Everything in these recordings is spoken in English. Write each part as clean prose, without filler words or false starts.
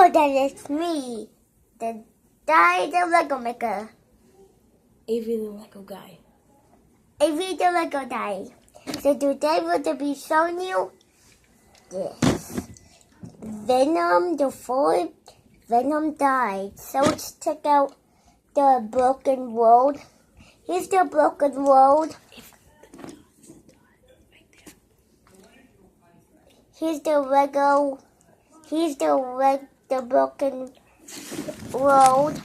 Oh, then it's me, the Lego maker. Avery the Lego guy. Avery the Lego guy. So today we're going to be showing you this. Venom, the fourth Venom died. So let's check out the broken world. Here's the broken world. Here's the Lego. Here's the broken world.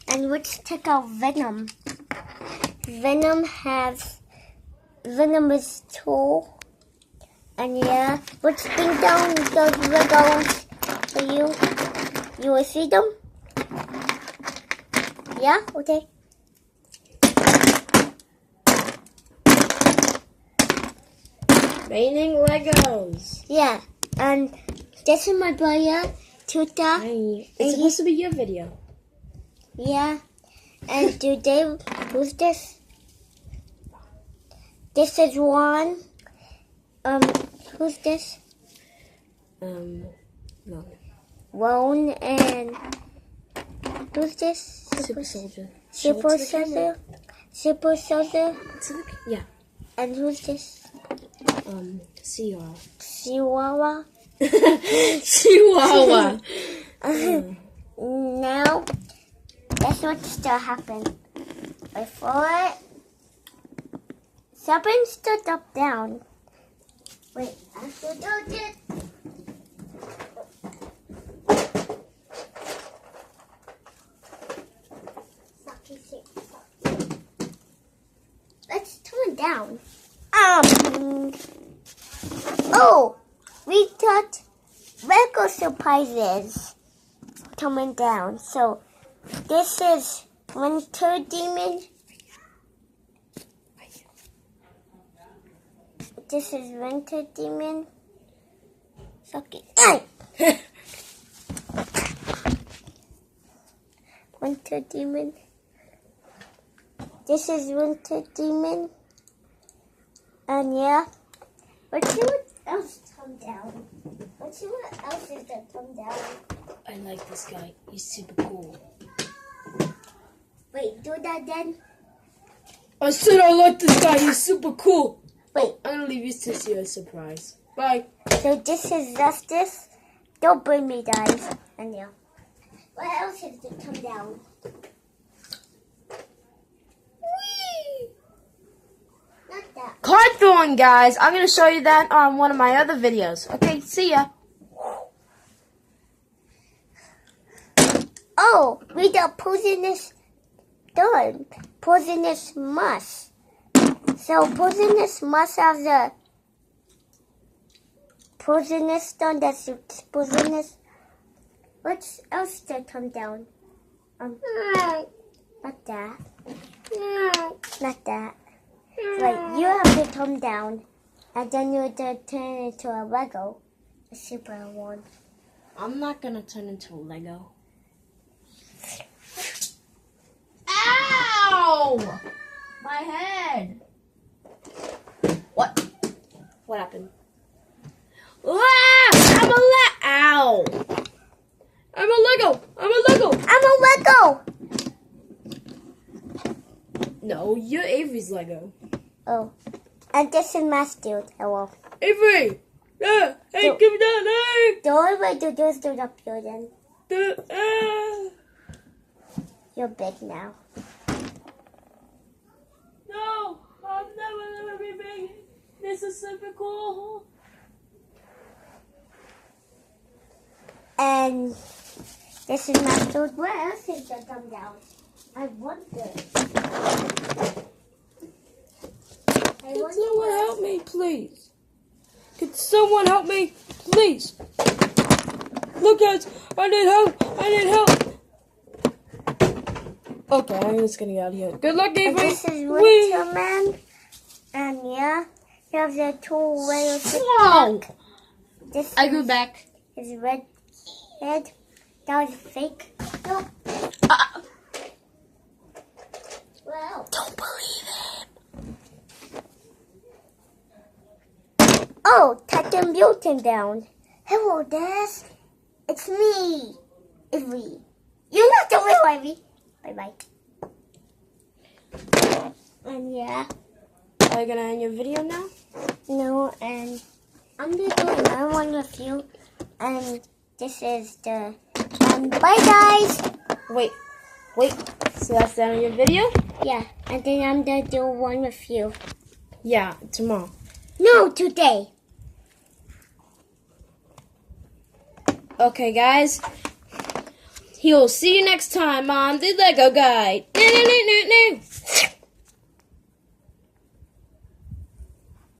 And let's check out Venom. Venom is tall. And yeah, let's bring down those Legos for you. You will see them? Yeah? Okay. Raining Legos. Yeah. And this is my brother, Tuta. Hey, it's supposed to be your video. Yeah. And today, who's this? This is Juan. Who's this? No. Ron and who's this? Super Soldier. Super Soldier. Super Soldier. Yeah. And who's this? Chihuahua. Chihuahua. Chihuahua. Now, that's what's to happen. Before it, something stood up down. Wait, I have to do this. Let's turn it down. Oh, we got Lego surprises coming down. So this is Winter Demon. This is Winter Demon. Suck it. Winter Demon. This is Winter Demon. And yeah. Let's see what else come down. Let's see what else is that come down. I like this guy. He's super cool. Wait, do that then. I said I like this guy. He's super cool. Wait. I'm gonna leave you to see a surprise. Bye. So this is Justice. Don't bring me, guys. And yeah. What else is to come down? Whee! Not that. Card throwing, guys. I'm gonna show you that on one of my other videos. Okay, see ya. Oh, we got poisonous gun. Poisonous musk. So poisonous musk has a poisonous stone that's poisonous. What else did come down? Not that. Not that. Right, you have to come down, and then you have to turn into a Lego, a super one. I'm not gonna turn into a Lego. Ow! My head. What? What happened? Ah! Ow! I'm a Lego! I'm a Lego! No, you're Avery's Lego. Oh, and this is my dude. Hello. Avery! Yeah! Hey, So- give me that! Hey! The only way to do is to the building. You're big now. No! I'm never gonna be big! This is super cool! And this is my dude. Where else is that come down? I wonder. Can someone help me, please? Can someone help me, please? Look, guys, I need help. Okay, I'm just gonna get out of here. Good luck, And Avery. this is Winterman. And yeah, here's the two whales. Wow! This I grew back. is red head. That was fake. No. Well. Don't believe it. Oh, Titan Mutant down. Hello, Des. It's me. Avery. You're not the real Avery. Bye-bye. And yeah. Are you gonna end your video now? No, and I'm just doing another one with you. And this is the... bye, guys. Wait. So that's the end of your video? Yeah, and then I'm gonna do one with you. Yeah, tomorrow. No, today. Okay, guys. He'll see you next time on the Lego Guide.